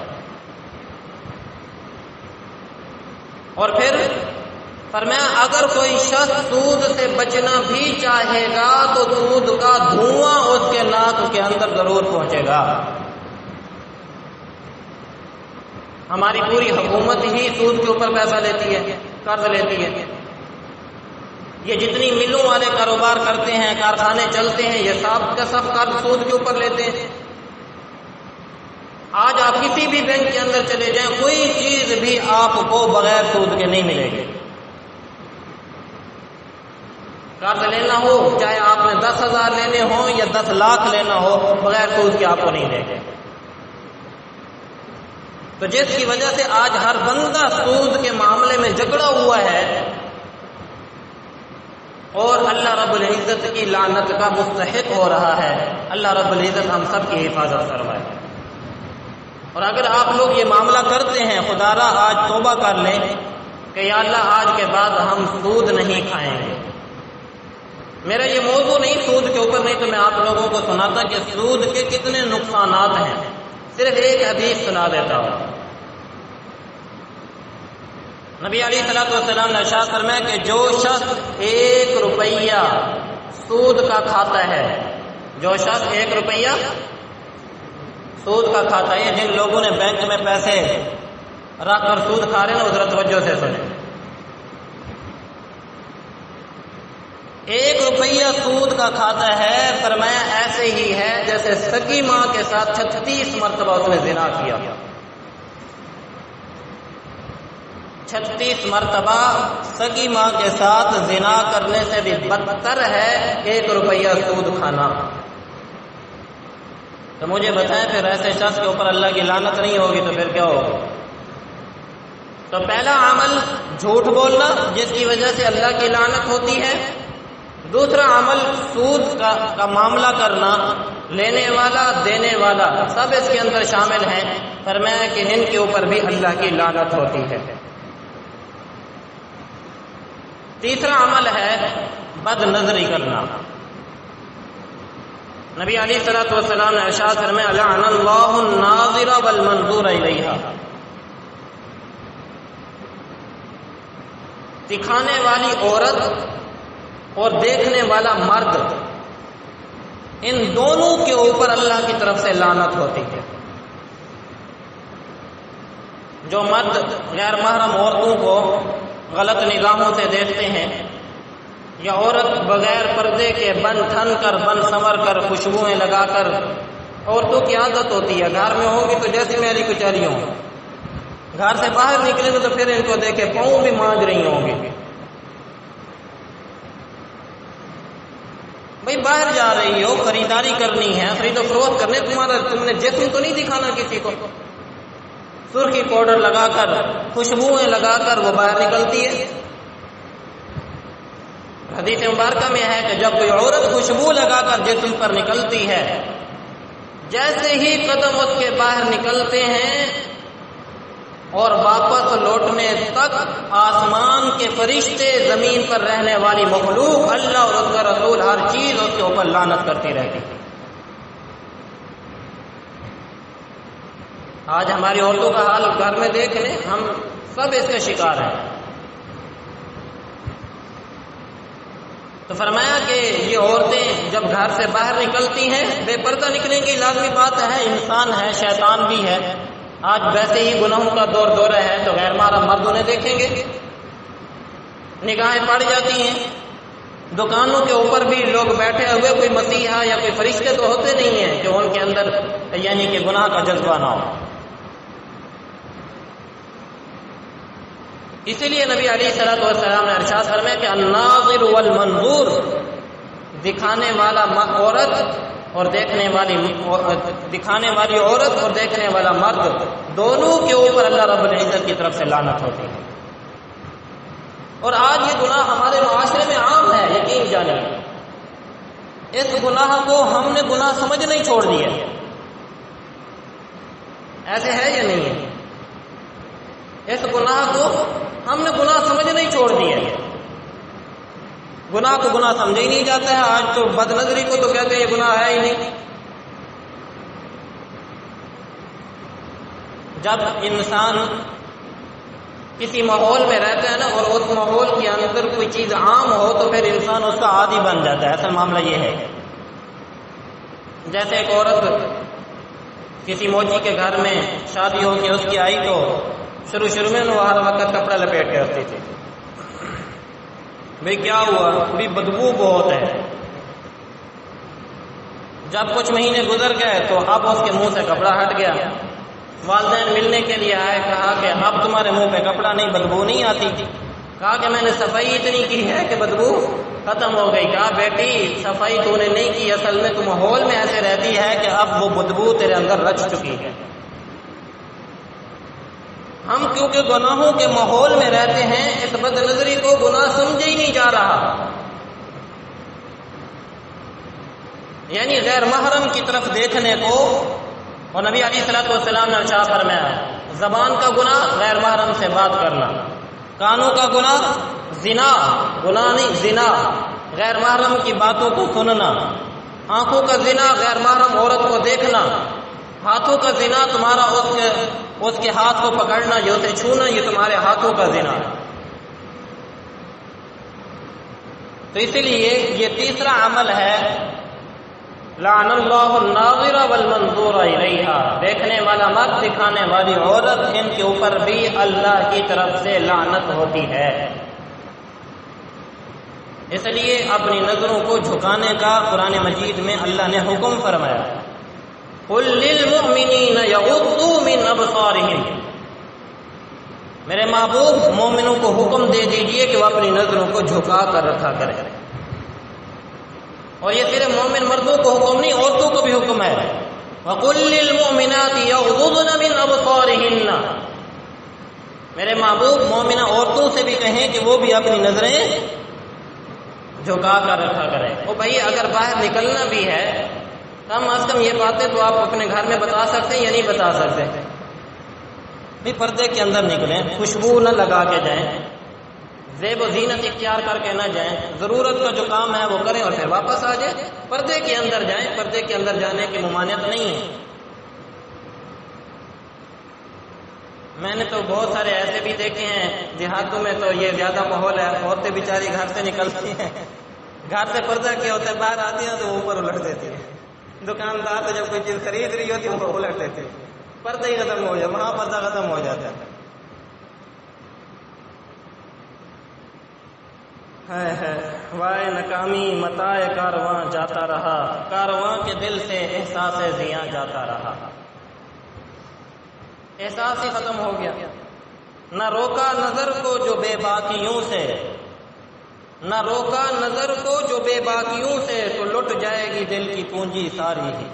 اور پھر فرمایا اگر کوئی شخص سود سے بچنا بھی چاہے گا تو سود کا دھواں اس کے ناک کے اندر ضرور پہنچے گا. ہماری پوری حکومت ہی سود کے اوپر پیسہ لیتی ہے، قرض لیتی ہے. یہ جتنی ملوں والے کاروبار کرتے ہیں، کارخانے چلتے ہیں، یہ سب کا سب قرض سود کے اوپر لیتے ہیں. آج آپ کسی بھی بینک کے اندر چلے جائیں، کوئی چیز بھی آپ کو بغیر سود کے نہیں ملے گی. قرض لینا ہو چاہے آپ نے 10,000 لینے ہوں یا 10 لاکھ لینا ہو، بغیر سود کے آپ کو نہیں دیں گے. تو جس کی وجہ سے آج ہر بندہ سود کے معاملے میں جکڑا ہوا ہے اور اللہ رب العزت کی لعنت کا مستحق ہو رہا ہے. اللہ رب العزت ہم سب کی حفاظت فرمائے. اور اگر آپ لوگ یہ معاملہ کرتے ہیں، خدا را آج توبہ کر لیں کہ یا اللہ آج کے بعد ہم سود نہیں کھائیں گے. میرا یہ موضوع نہیں سود کے اوپر، نہیں تو میں آپ لوگوں کو سناتا کہ سود کے کتنے نقصانات ہیں. صرف ایک حدیث سنا دیتا ہوں. نبی علیہ الصلوۃ والسلام نے ارشاد فرمایا کہ جو شخص 1 روپیہ سود کا کھاتا ہے، جو شخص 1 روپیہ سود کا کھاتا ہے، جن لوگوں نے بینک میں پیسے رکھ کر سود کھا رہے ہیں نا، ذرا توجہ سے سنیں. 1 روپیہ سود کا کھاتا ہے، فرمایا ایسے ہی ہے جیسے سگی ماں کے ساتھ 36 مرتبہ اس نے زنا کیا۔ 36 مرتبہ سگی ماں کے ساتھ زنا کرنے سے بھی بدتر ہے 1 روپیہ سود کھانا۔ تو مجھے بتائیں پھر ایسے شخص کے اوپر اللہ کی لعنت نہیں ہوگی تو پھر کیا ہوگا؟ تو پہلا عمل جھوٹ بولنا جس کی وجہ سے اللہ کی لعنت ہوتی ہے، دوسرا عمل سود کا معاملہ کرنا، لینے والا دینے والا سب اس کے اندر شامل ہیں، فرمایا کہ ان کے اوپر بھی اللہ کی لعنت ہوتی ہے۔ تیسرا عمل ہے بد نظری کرنا۔ نبی علیہ الصلوۃ والسلام نے ارشاد فرمایا لعن اللہ الناظر والمنظور الیہا، دکھانے والی عورت اور دیکھنے والا مرد، ان دونوں کے اوپر اللہ کی طرف سے لعنت ہوتی ہے۔ جو مرد غیر محرم عورتوں کو غلط نگاہوں سے دیکھتے ہیں، یا عورت بغیر پردے کے بن ٹھن کر بن سنور کر خوشبوئیں لگا کر، عورتوں کی عادت ہوتی ہے گھر میں ہوگی تو جیسی میری کچہری ہوں، گھر سے باہر نکلے تو پھر ان کو دیکھے پاؤں بھی مانج رہی ہوں گی۔ بھائی باہر جا رہی ہو، خریداری کرنی ہے، خرید و فروخت کرنے، تم نے جسم تو نہیں دکھانا کسی کو۔ سرخی پاؤڈر لگا کر خوشبوئیں لگا کر وہ باہر نکلتی ہے۔ حدیث مبارکہ میں ہے کہ جب کوئی عورت خوشبو لگا کر جسم پر نکلتی ہے، جیسے ہی قدم اس کے باہر نکلتے ہیں اور واپس لوٹنے تک آسمان کے فرشتے، زمین پر رہنے والی مخلوق، اللہ اور اس کا رسول، ہر چیز اس کے اوپر لعنت کرتی رہتی ہے۔ آج ہماری عورتوں کا حال گھر میں دیکھ لیں، ہم سب اس کے شکار ہیں۔ تو فرمایا کہ یہ عورتیں جب گھر سے باہر نکلتی ہیں بے پردہ نکلیں گی، لازمی بات ہے، انسان ہے، شیطان بھی ہے۔ آج ویسے ہی گناہوں کا دورہ ہے تو غیر محرم مرد انہیں دیکھیں گے، نگاہیں پڑ جاتی ہیں۔ دکانوں کے اوپر بھی لوگ بیٹھے ہوئے، کوئی مسیحا یا کوئی فرشتے تو ہوتے نہیں ہیں کہ ان کے اندر یعنی کہ گناہ کا جذبہ نہ ہو۔ اسی لیے نبی علیہ الصلوۃ والسلام نے ارشاد فرمایا کہ الناظر والمنظور، دکھانے والا عورت اور دیکھنے والی عورت اور دیکھنے والا مرد، دونوں کے اوپر اللہ رب العزت کی طرف سے لعنت ہوتی ہے۔ اور آج یہ گناہ ہمارے معاشرے میں عام ہے، یقین جانیے۔ اس گناہ کو ہم نے گناہ سمجھ نہیں چھوڑ دیا، ایسے ہے یا نہیں ہے؟ اس گناہ کو ہم نے گناہ سمجھ نہیں چھوڑ دیا، گناہ کو گناہ سمجھا ہی نہیں جاتا ہے۔ آج تو بد نظری کو تو کہتے ہیں یہ گناہ ہے ہی نہیں۔ جب انسان کسی ماحول میں رہتا ہے نا اور اس ماحول کے اندر کوئی چیز عام ہو تو پھر انسان اس کا عادی بن جاتا ہے۔ اصل معاملہ یہ ہے، جیسے ایک عورت کسی موچی کے گھر میں شادی ہو کے اس کی آئی تو شروع میں وہ ہر وقت کپڑا لپیٹ کے رکھتی تھی۔ بھئی کیا ہوا؟ بڑی بدبو بہت ہے۔ جب کچھ مہینے گزر گئے تو اب اس کے منہ سے کپڑا ہٹ گیا۔ والدین ملنے کے لیے آئے، کہا کہ اب تمہارے منہ پہ کپڑا نہیں، بدبو نہیں آتی۔ کہا کہ میں نے صفائی اتنی کی ہے کہ بدبو ختم ہو گئی۔ کہا بیٹی صفائی تو نے نہیں کی، اصل میں تو ماحول میں ایسے رہتی ہے کہ اب وہ بدبو تیرے اندر رچ چکی ہے۔ ہم کیونکہ گناہوں کے ماحول میں رہتے ہیں، اس بد نظری کو گناہ سمجھا ہی نہیں جا رہا، یعنی غیر محرم کی طرف دیکھنے کو۔ اور نبی علیہ الصلوۃ والسلام نے ارشاد فرمایا زبان کا گناہ غیر محرم سے بات کرنا، کانوں کا گناہ زنا، گناہ نہیں زنا، غیر محرم کی باتوں کو سننا، آنکھوں کا زنا غیر محرم عورت کو دیکھنا، ہاتھوں کا زنا تمہارا اس کے ہاتھ کو پکڑنا، یہ اسے چھونا، یہ تمہارے ہاتھوں کا زنا۔ تو اسی لیے یہ تیسرا عمل ہے لعن اللہ الناظر والمنظور الیہا، دیکھنے والا مرد، دکھانے والی عورت، ان کے اوپر بھی اللہ کی طرف سے لعنت ہوتی ہے۔ اس لیے اپنی نظروں کو جھکانے کا قرآن مجید میں اللہ نے حکم فرمایا، قل للمؤمنین یغضوا من ابصارہم، میرے محبوب مومنوں کو حکم دے دیجئے کہ وہ اپنی نظروں کو جھکا کر رکھا کریں۔ اور یہ صرف مومن مردوں کو حکم نہیں، عورتوں کو بھی حکم ہے، وَقُلْ لِلْمُؤْمِنَاتِ يَغْضُضْنَ مِنْ أَبْصَارِهِنَّ، میرے محبوب مومنہ عورتوں سے بھی کہیں کہ وہ بھی اپنی نظریں جھکا کر رکھا کریں۔ وہ بھائی اگر باہر نکلنا بھی ہے کم از کم یہ باتیں تو آپ اپنے گھر میں بتا سکتے ہیں یا نہیں بتا سکتے؟ بھی پردے کے اندر نکلیں، خوشبو نہ لگا کے جائیں، زیب و زینت اختیار کر کے نہ جائیں، ضرورت کا جو کام ہے وہ کریں اور پھر واپس آ جائیں، پردے کے اندر جائیں، پردے کے اندر جانے کی ممانعت نہیں ہے۔ میں نے تو بہت سارے ایسے بھی دیکھے ہیں دیہاتوں میں، تو یہ زیادہ ماحول ہے، عورتیں بیچاری گھر سے نکلتی ہیں، گھر سے پردہ کیا ہوتا ہے، باہر آتی ہیں تو اوپر الٹ دیتی ہیں، دکاندار تو جب کوئی چیز خرید رہی ہوتی ہے وہ الٹ دیتے ہیں، پردہ ہی ختم ہو جائے، وہاں پردہ ختم ہو جاتا ہے۔ وائے ناکامی متاع کارواں جاتا رہا، کارواں کے دل سے احساس زیاں جاتا رہا، احساس ہی ختم ہو گیا۔ نہ روکا نظر کو جو بے باکیوں سے، نہ روکا نظر کو جو بے باکیوں سے، تو لٹ جائے گی دل کی پونجی ساری ہی۔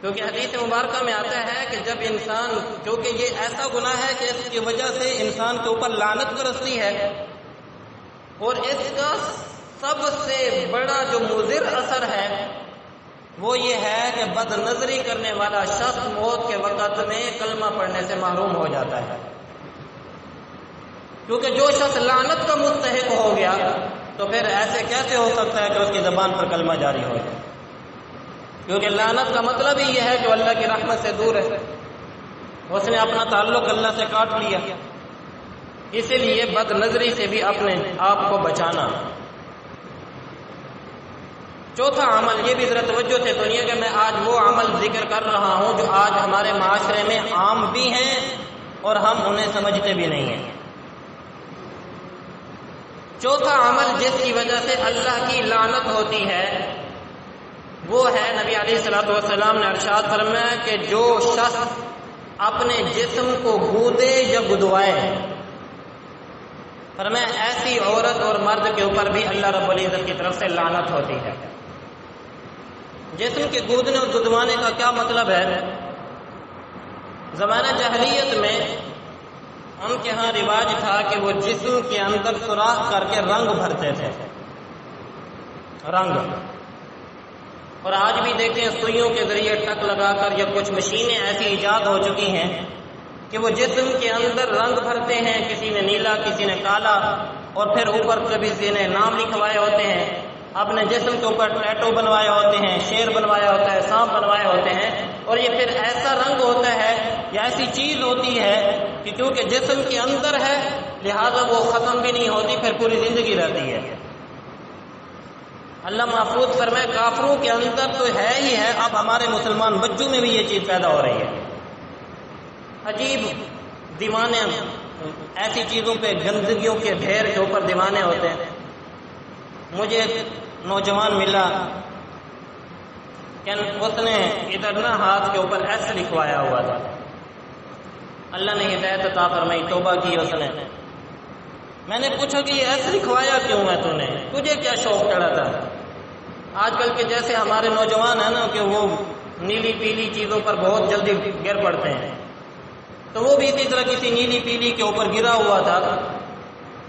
کیونکہ حدیث مبارکہ میں آتا ہے کہ جب انسان، کیونکہ یہ ایسا گناہ ہے کہ اس کی وجہ سے انسان کے اوپر لعنت برستی ہے، اور اس کا سب سے بڑا جو مضر اثر ہے وہ یہ ہے کہ بد نظری کرنے والا شخص موت کے وقت میں کلمہ پڑھنے سے محروم ہو جاتا ہے۔ کیونکہ جو شخص لعنت کا مستحق ہو گیا تو پھر ایسے کیسے ہو سکتا ہے کہ اس کی زبان پر کلمہ جاری ہو جائے؟ کیونکہ لعنت کا مطلب ہی یہ ہے کہ اللہ کی رحمت سے دور ہے، اس نے اپنا تعلق اللہ سے کاٹ لیا۔ اسی لیے بد نظری سے بھی اپنے آپ کو بچانا۔ چوتھا عمل، یہ بھی ذرا توجہ سے سنیے کہ میں آج وہ عمل ذکر کر رہا ہوں جو آج ہمارے معاشرے میں عام بھی ہیں اور ہم انہیں سمجھتے بھی نہیں ہیں۔ چوتھا عمل جس کی وجہ سے اللہ کی لعنت ہوتی ہے وہ ہے، نبی علیہ الصلوۃ والسلام نے ارشاد فرمایا کہ جو شخص اپنے جسم کو گودے یا گدوائے، فرمایا ایسی عورت اور مرد کے اوپر بھی اللہ رب العزت کی طرف سے لعنت ہوتی ہے۔ جسم کے گودنے اور گدوانے کا کیا مطلب ہے؟ زمانہ جاہلیت میں ان کے ہاں رواج تھا کہ وہ جسم کے اندر سوراخ کر کے رنگ بھرتے تھے، رنگ۔ اور آج بھی دیکھیں سوئیوں کے ذریعے ٹک لگا کر، یا کچھ مشینیں ایسی ایجاد ہو چکی ہیں کہ وہ جسم کے اندر رنگ بھرتے ہیں، کسی نے نیلا کسی نے کالا، اور پھر اوپر کبھی کسی نے نام لکھوائے ہوتے ہیں، اپنے جسم کے اوپر ٹیٹو بنوائے ہوتے ہیں، شیر بنوایا ہوتا ہے، سانپ بنوائے ہوتے ہیں، اور یہ پھر ایسا رنگ ہوتا ہے یا ایسی چیز ہوتی ہے کہ کیونکہ جسم کے اندر ہے لہذا وہ ختم بھی نہیں ہوتی، پھر پوری زندگی رہتی ہے۔ اللہ محفوظ فرمائے کافروں کے اندر تو ہے ہی ہے، اب ہمارے مسلمان بچوں میں بھی یہ چیز پیدا ہو رہی ہے۔ عجیب دیوانے ایسی چیزوں پہ، گندگیوں کے ڈھیر کے اوپر دیوانے ہوتے ہیں۔ مجھے ایک نوجوان ملا کہ اس نے ادھر نہ ہاتھ کے اوپر ایسا لکھوایا ہوا تھا، اللہ نے ہدایت عطا فرمائی، توبہ کی اس نے۔ میں نے پوچھا کہ یہ ایسا لکھوایا کیوں ہے تو نے، تجھے کیا شوق چڑھا تھا؟ آج کل کے جیسے ہمارے نوجوان ہیں نا کہ وہ نیلی پیلی چیزوں پر بہت جلدی گر پڑتے ہیں، تو وہ بھی اسی طرح کسی نیلی پیلی کے اوپر گرا ہوا تھا،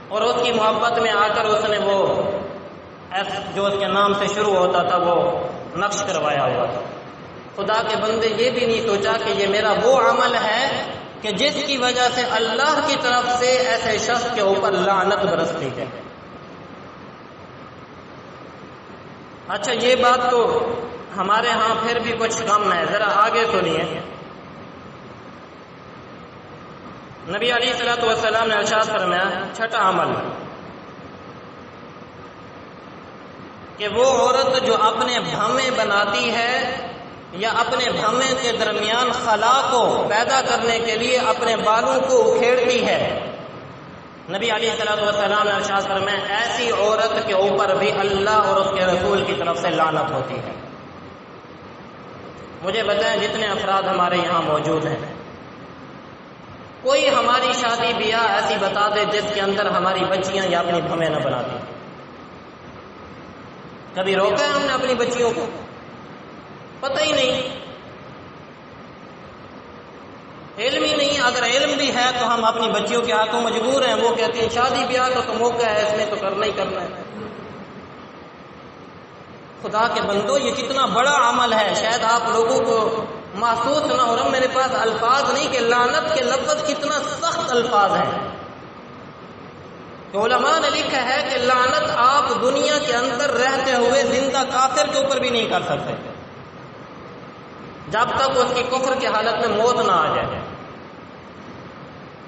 اور اس کی محبت میں آ کر اس نے وہ جو اس کے نام سے شروع ہوتا تھا وہ نقش کروایا ہوا تھا۔ خدا کے بندے یہ بھی نہیں سوچا کہ یہ میرا وہ عمل ہے کہ جس کی وجہ سے اللہ کی طرف سے ایسے شخص کے اوپر لعنت برستی ہے۔ اچھا یہ بات تو ہمارے ہاں پھر بھی کچھ کم ہے، ذرا آگے سنیے۔ نبی علیہ الصلوۃ والسلام نے ارشاد فرمایا، چھٹا عمل کہ وہ عورت جو اپنے بھویں بناتی ہے یا اپنے بھویں کے درمیان خلا کو پیدا کرنے کے لیے اپنے بالوں کو اکھیڑتی ہے، نبی علیہ الصلوۃ والسلام نے ارشاد فرمایا ایسی عورت کے اوپر بھی اللہ اور اس کے رسول کی طرف سے لعنت ہوتی ہے۔ مجھے بتائیں جتنے افراد ہمارے یہاں موجود ہیں، کوئی ہماری شادی بیاہ ایسی بتا دے جس کے اندر ہماری بچیاں یا اپنی بھویں نہ بناتی؟ کبھی روکا ہے ہم نے اپنی بچیوں کو؟ پتہ ہی نہیں، علم ہی نہیں۔ اگر علم بھی ہے تو ہم اپنی بچیوں کے ہاتھوں مجبور ہیں۔ وہ کہتے ہیں شادی بیاہ کا تو موقع ہے، اس میں تو کرنا ہی کرنا ہے۔ خدا کے بندو، یہ کتنا بڑا عمل ہے، شاید آپ لوگوں کو محسوس نہ ہو رہا، میرے پاس الفاظ نہیں کہ لعنت کے لفظ کتنا سخت الفاظ ہیں۔ علماء نے لکھا ہے کہ لعنت آپ دنیا کے اندر رہتے ہوئے زندہ کافر کے اوپر بھی نہیں کر سکتے جب تک اس کی کفر کی حالت میں موت نہ آ جائے۔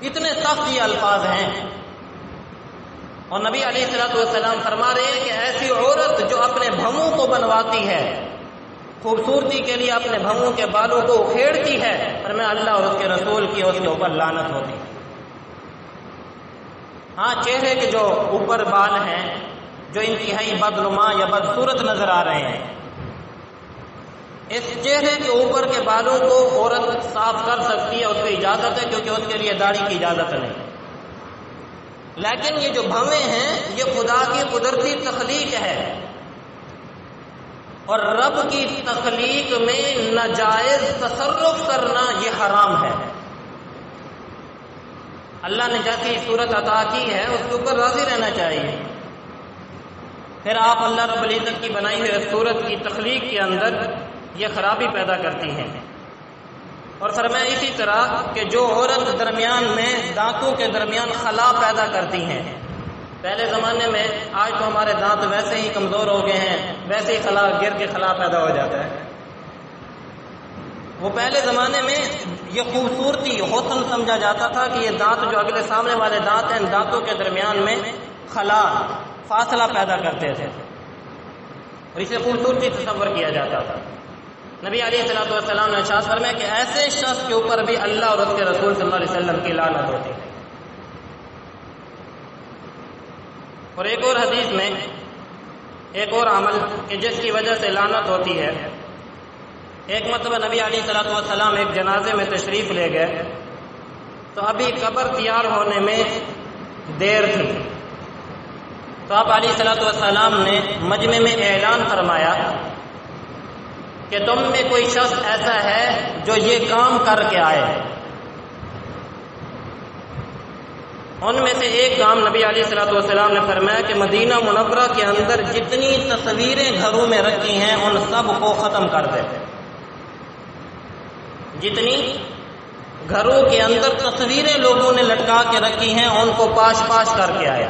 اتنے سخت یہ الفاظ ہیں۔ اور نبی علیہ الصلوۃ والسلام فرما رہے ہیں کہ ایسی عورت جو اپنے بھووں کو بنواتی ہے، خوبصورتی کے لیے اپنے بھووں کے بالوں کو اکھیڑتی ہے، فرمایا اللہ اور اس کے رسول کی اس کے اوپر لعنت ہوتی ہے۔ ہاں، چہرے کے جو اوپر بال ہیں جو انتہائی بدنما یا بدصورت نظر آ رہے ہیں، اس چہرے کے اوپر کے بالوں کو عورت صاف کر سکتی ہے، اس کو اجازت ہے، کیونکہ اس کے لیے داڑھی کی اجازت نہیں۔ لیکن یہ جو بھویں ہیں یہ خدا کی قدرتی تخلیق ہے، اور رب کی تخلیق میں ناجائز تصرف کرنا یہ حرام ہے۔ اللہ نے جیسی صورت عطا کی ہے اس کے اوپر راضی رہنا چاہیے۔ پھر آپ اللہ رب العزت کی بنائی ہوئی صورت کی تخلیق کے اندر یہ خرابی پیدا کرتی ہیں۔ اور فرمایا اسی طرح کہ جو عورت درمیان میں دانتوں کے درمیان خلا پیدا کرتی ہیں، پہلے زمانے میں، آج تو ہمارے دانت ویسے ہی کمزور ہو گئے ہیں، ویسے ہی خلا گر کے خلا پیدا ہو جاتا ہے، وہ پہلے زمانے میں یہ خوبصورتی حسن سمجھا جاتا تھا کہ یہ دانت جو اگلے سامنے والے دانت ہیں، دانتوں کے درمیان میں خلا فاصلہ پیدا کرتے تھے اور اسے خوبصورتی تصور کیا جاتا تھا۔ نبی علیہ الصلوۃ والسلام نے ارشاد فرمایا کہ ایسے شخص کے اوپر بھی اللہ اور اس کے رسول صلی اللہ علیہ وسلم کی لعنت ہوتی ہے۔ اور ایک اور حدیث میں ایک اور عمل کہ جس کی وجہ سے لعنت ہوتی ہے، ایک مرتبہ نبی علیہ الصلوۃ والسلام ایک جنازے میں تشریف لے گئے تو ابھی قبر تیار ہونے میں دیر تھی، تو آپ علیہ الصلوۃ والسلام نے مجمع میں اعلان فرمایا کہ تم میں کوئی شخص ایسا ہے جو یہ کام کر کے آئے۔ ان میں سے ایک کام نبی علیہ الصلوۃ والسلام نے فرمایا کہ مدینہ منورہ کے اندر جتنی تصویریں گھروں میں رکھی ہیں ان سب کو ختم کر دے۔ جتنی گھروں کے اندر تصویریں لوگوں نے لٹکا کے رکھی ہیں ان کو پاش پاش کر کے آئے۔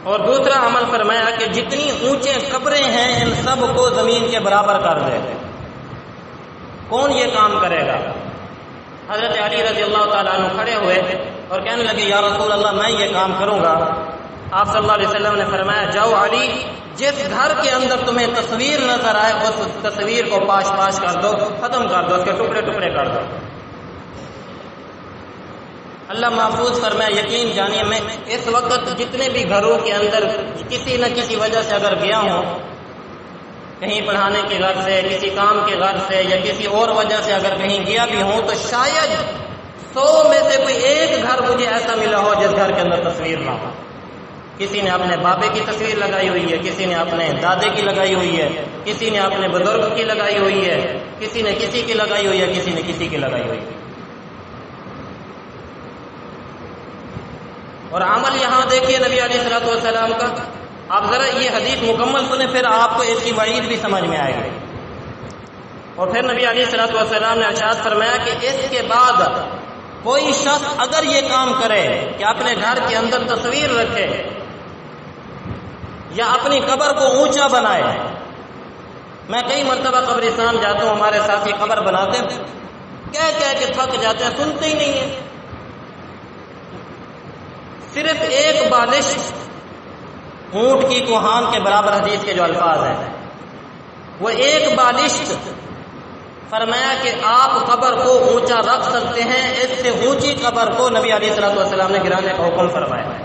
اور دوسرا عمل فرمایا کہ جتنی اونچے قبریں ہیں ان سب کو زمین کے برابر کر دے۔ کون یہ کام کرے گا؟ حضرت علی رضی اللہ تعالیٰ عنہ کھڑے ہوئے اور کہنے لگے یا رسول اللہ میں یہ کام کروں گا۔ آپ صلی اللہ علیہ وسلم نے فرمایا جاؤ علی، جس گھر کے اندر تمہیں تصویر نظر آئے اس تصویر کو پاش پاش کر دو، ختم کر دو، اس کے ٹکڑے ٹکڑے کر دو۔ اللہ محفوظ فرمائے، یقین جانیے میں اس وقت جتنے بھی گھروں کے اندر کسی نہ کسی وجہ سے اگر گیا ہوں، کہیں پڑھانے کے غرض سے، کسی کام کے غرض سے یا کسی اور وجہ سے اگر کہیں گیا بھی ہوں تو شاید 100 میں سے کوئی ایک گھر مجھے ایسا ملا ہو جس گھر کے اندر تصویر نہ ہو۔ کسی نے اپنے بابے کی تصویر لگائی ہوئی ہے، کسی نے اپنے دادے کی لگائی ہوئی ہے، کسی نے اپنے بزرگ کی لگائی ہوئی ہے، کسی نے کسی کی لگائی ہوئی ہے، کسی نے کسی کی لگائی ہوئی ہے۔ اور عمل یہاں دیکھیے نبی علیہ الصلوۃ والسلام کا، آپ ذرا یہ حدیث مکمل سنیں پھر آپ کو اس کی وعید بھی سمجھ میں آئے گی۔ اور پھر نبی علیہ الصلوۃ والسلام نے ارشاد فرمایا کہ اس کے بعد کوئی شخص اگر یہ کام کرے کہ اپنے گھر کے اندر تصویر رکھے یا اپنی قبر کو اونچا بنائے، میں کئی مرتبہ قبرستان جاتا ہوں، ہمارے ساتھی قبر بناتے ہیں، کہہ کے تھک جاتے ہیں، سنتے ہی نہیں ہیں۔ صرف ایک بالش اونٹ کی کوہان کے برابر حدیث کے جو الفاظ ہیں، وہ ایک بالش فرمایا کہ آپ قبر کو اونچا رکھ سکتے ہیں، اس سے اونچی قبر کو نبی علیہ الصلوۃ والسلام نے گرانے کا حکم فرمایا۔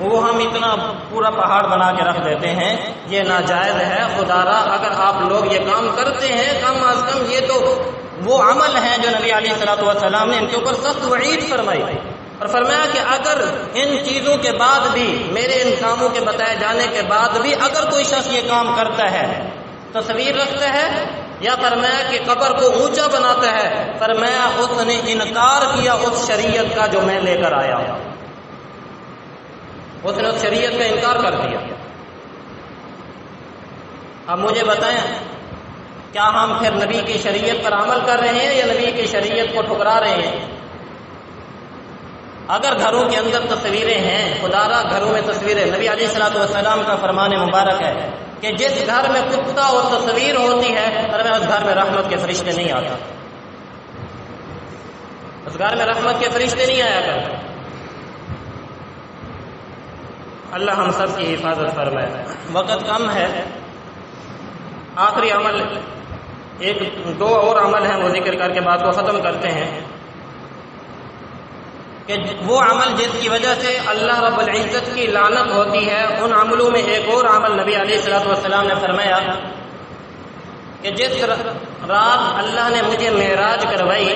وہ ہم اتنا پورا پہاڑ بنا کے رکھ دیتے ہیں، یہ ناجائز ہے۔ خدا را اگر آپ لوگ یہ کام کرتے ہیں، کم از کم یہ تو وہ عمل ہے جو نبی علیہ الصلوۃ والسلام نے ان کے اوپر سخت وعید فرمائی، اور فرمایا کہ اگر ان چیزوں کے بعد بھی، میرے ان کاموں کے بتائے جانے کے بعد بھی اگر کوئی شخص یہ کام کرتا ہے، تصویر رکھتا ہے یا فرمایا کہ قبر کو اونچا بناتا ہے، فرمایا اس نے انکار کیا اس شریعت کا جو میں لے کر آیا ہوں، اس نے اس شریعت کا انکار کر دیا۔ اب مجھے بتائیں، کیا ہم پھر نبی کی شریعت پر عمل کر رہے ہیں یا نبی کی شریعت کو ٹھکرا رہے ہیں؟ اگر گھروں کے اندر تصویریں ہیں، خدا را گھروں میں تصویریں، نبی علیہ الصلوۃ والسلام کا فرمان مبارک ہے کہ جس گھر میں کتا اور تصویر ہوتی ہے، اس گھر میں رحمت کے فرشتے نہیں آتے، اس گھر میں رحمت کے فرشتے نہیں آیا کرتے۔ اللہ ہم سب کی حفاظت فرمائے۔ وقت کم ہے، آخری عمل ایک دو اور عمل ہیں، وہ ذکر کر کے بات کو ختم کرتے ہیں کہ وہ عمل جس کی وجہ سے اللہ رب العزت کی لعنت ہوتی ہے، ان عملوں میں ایک اور عمل نبی علیہ الصلوۃ والسلام نے فرمایا کہ جس رات اللہ نے مجھے معراج کروائی،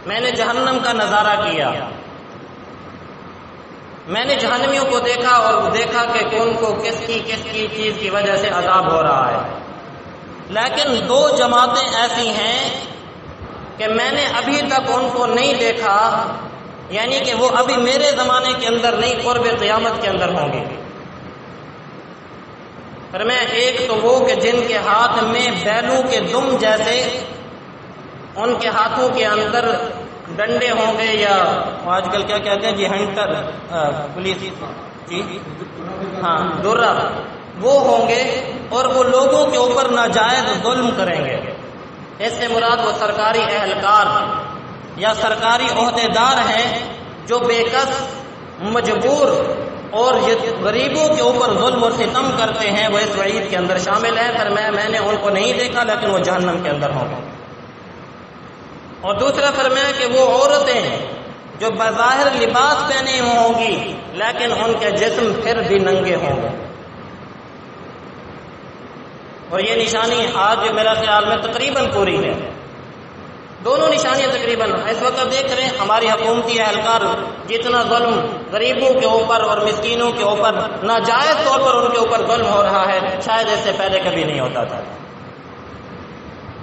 میں نے جہنم کا نظارہ کیا، میں نے جہنمیوں کو دیکھا اور دیکھا کہ کون کو کس کی چیز کی وجہ سے عذاب ہو رہا ہے، لیکن دو جماعتیں ایسی ہیں کہ میں نے ابھی تک ان کو نہیں دیکھا، یعنی کہ وہ ابھی میرے زمانے کے اندر نہیں، قرب قیامت کے اندر ہوں گے۔ پھر میں ایک تو وہ کہ جن کے ہاتھ میں بیلوں کے دم جیسے، ان کے ہاتھوں کے اندر ڈنڈے ہوں گے، یا آج کل کیا کہتے ہیں جی، ہنٹر پولیس جی، ہاں درہ، وہ ہوں گے، اور وہ لوگوں کے اوپر ناجائز ظلم کریں گے۔ اس سے مراد وہ سرکاری اہلکار یا سرکاری عہدیدار ہیں جو بے کس، مجبور اور غریبوں کے اوپر ظلم اور ستم کرتے ہیں، وہ اس وعید کے اندر شامل ہیں۔ پھر میں نے ان کو نہیں دیکھا، لیکن وہ جہنم کے اندر ہوں گے۔ اور دوسرا فرمایا کہ وہ عورتیں جو بظاہر لباس پہنے ہوں گی، لیکن ان کے جسم پھر بھی ننگے ہوں گے۔ اور یہ نشانی آج میرا خیال میں تقریباً پوری ہے، دونوں نشانیاں تقریباً اس وقت دیکھ رہے ہیں۔ ہماری حکومتی اہلکار جتنا ظلم غریبوں کے اوپر اور مسکینوں کے اوپر ناجائز طور پر ان کے اوپر ظلم ہو رہا ہے، شاید اس سے پہلے کبھی نہیں ہوتا تھا۔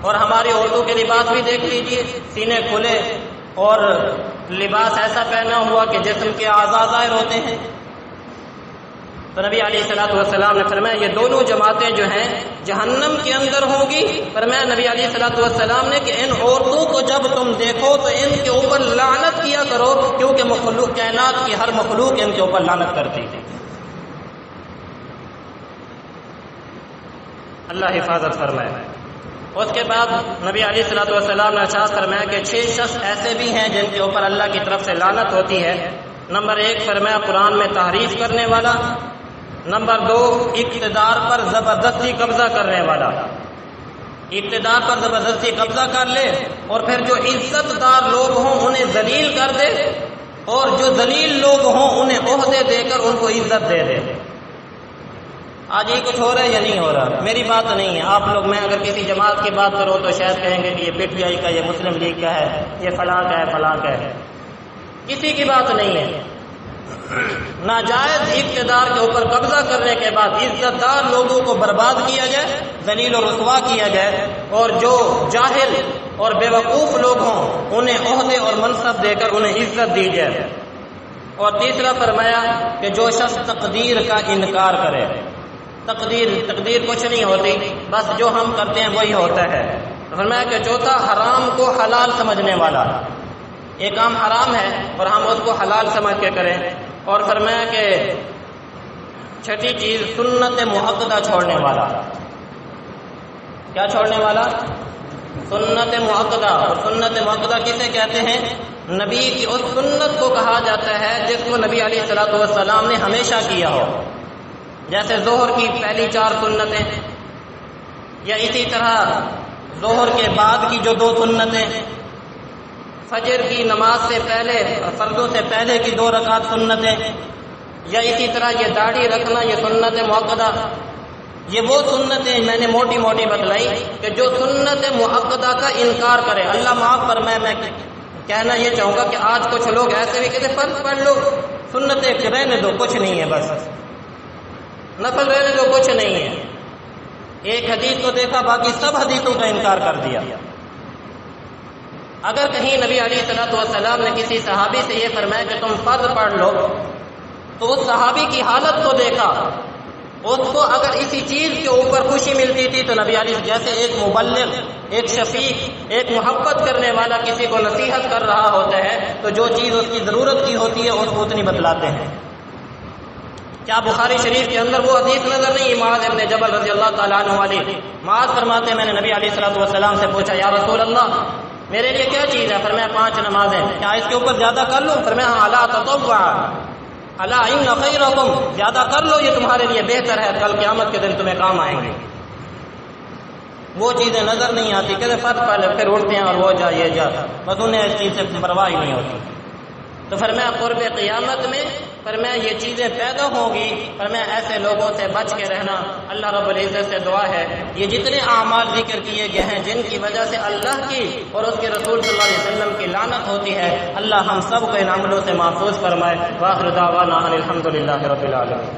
اور ہماری عورتوں کے لباس بھی دیکھ لیجئے، سینے کھلے اور لباس ایسا پہنا ہوا کہ جسم کے اعضاء ظاہر ہوتے ہیں۔ تو نبی علیہ الصلوۃ والسلام نے فرمایا یہ دونوں جماعتیں جو ہیں جہنم کے اندر ہوں گی۔ فرمایا نبی علیہ الصلوۃ والسلام نے کہ ان عورتوں کو جب تم دیکھو تو ان کے اوپر لعنت کیا کرو، کیونکہ مخلوق، کائنات کی ہر مخلوق ان کے اوپر لعنت کرتی ہے۔ اللہ حفاظت فرمائے۔ اس کے بعد نبی علیہ الصلوۃ والسلام نے ارشاد فرمایا کہ 6 شخص ایسے بھی ہیں جن کے اوپر اللہ کی طرف سے لعنت ہوتی ہے۔ نمبر 1 فرمایا قرآن میں تحریف کرنے والا، نمبر 2 اقتدار پر زبردستی قبضہ کرنے والا، اقتدار پر زبردستی قبضہ کر لے اور پھر جو عزت دار لوگ ہوں انہیں ذلیل کر دے، اور جو ذلیل لوگ ہوں انہیں عہدے دے کر ان کو عزت دے دے۔ آج یہ کچھ ہو رہا ہے یا نہیں ہو رہا؟ میری بات نہیں ہے، آپ لوگ، میں اگر کسی جماعت کی بات کروں تو شاید کہیں گے کہ یہ پی ٹی آئی کا، یہ مسلم لیگ کا ہے، یہ فلاں کا ہے، فلاں کا ہے۔ کسی کی بات نہیں ہے۔ ناجائز اقتدار کے اوپر قبضہ کرنے کے بعد عزت دار لوگوں کو برباد کیا جائے، ذلیل اور رسوا کیا جائے، اور جو جاہل اور بے وقوف لوگ ہوں انہیں عہدے اور منصب دے کر انہیں عزت دی جائے۔ اور تیسرا فرمایا کہ جو شخص تقدیر کا انکار کرے، تقدیر کچھ نہیں ہوتی، بس جو ہم کرتے ہیں وہی ہوتا ہے۔ فرمایا کہ چوتھا حرام کو حلال سمجھنے والا، ایک کام حرام ہے اور ہم اس کو حلال سمجھ کے کریں۔ اور فرمایا کہ چھٹی چیز سنت مؤکدہ چھوڑنے والا۔ کیا چھوڑنے والا؟ سنت مؤکدہ۔ اور سنت مؤکدہ کسے کہتے ہیں؟ نبی کی اس سنت کو کہا جاتا ہے جس کو نبی علیہ الصلوۃ والسلام نے ہمیشہ کیا ہو، جیسے ظہر کی پہلی 4 سنتیں، یا اسی طرح ظہر کے بعد کی جو 2 سنتیں، فجر کی نماز سے پہلے فرضوں سے پہلے کی 2 رکعت سنتیں، یا اسی طرح یہ داڑھی رکھنا، یہ سنت مؤکدہ، یہ وہ سنتیں میں نے موٹی موٹی بتلائی کہ جو سنت مؤکدہ کا انکار کرے، اللہ معاف فرمائے، میں کہنا یہ چاہوں گا کہ آج کچھ لوگ ایسے بھی کہتے فرض پڑھ لو، سنتیں رہنے دو، کچھ نہیں ہے، بس نفل رہنے دو، کچھ نہیں ہے، ایک حدیث کو دیکھا باقی سب حدیثوں کا انکار کر دیا۔ اگر کہیں نبی علیہ الصلوۃ والسلام نے کسی صحابی سے یہ فرمایا کہ تم فرض پڑھ لو، تو اس صحابی کی حالت کو دیکھا، اس کو اگر اسی چیز کے اوپر خوشی ملتی تھی تو نبی علیہ جیسے ایک مبلغ، ایک شفیق، ایک محبت کرنے والا کسی کو نصیحت کر رہا ہوتا ہے تو جو چیز اس کی ضرورت کی ہوتی ہے اس کو اتنی بتلاتے ہیں۔ کیا بخاری شریف کے اندر وہ حدیث نظر نہیں؟ معاذ ابن جبل رضی اللہ تعالیٰ عنہ والی، معاذ فرماتے ہیں میں نے نبی علیہ الصلوۃ والسلام سے پوچھا یا رسول اللہ میرے لیے کیا چیز ہے؟ فرمایا 5 نمازیں، کیا اس کے اوپر زیادہ کر لوں؟ فرمایا ہاں، الا تطوع، الا ان خیرکم، زیادہ کر لو، یہ تمہارے لیے بہتر ہے، کل قیامت کے دن تمہیں کام آئیں گے۔ وہ چیزیں نظر نہیں آتی، کہتے فرض پہلے پھر اٹھتے ہیں اور وہ جا یہ جا، بس انہیں اس چیز سے پرواہ ہی نہیں ہوتی۔ تو فرمایا قرب قیامت میں فرمایا یہ چیزیں پیدا ہوں گی، فرمایا ایسے لوگوں سے بچ کے رہنا۔ اللہ رب العزت سے دعا ہے یہ جتنے اعمال ذکر کیے گئے ہیں جن کی وجہ سے اللہ کی اور اس کے رسول صلی اللہ علیہ وسلم کی لعنت ہوتی ہے، اللہ ہم سب کو ان عملوں سے محفوظ فرمائے۔ وآخر دعوانا ان الحمد للہ رب العالمین۔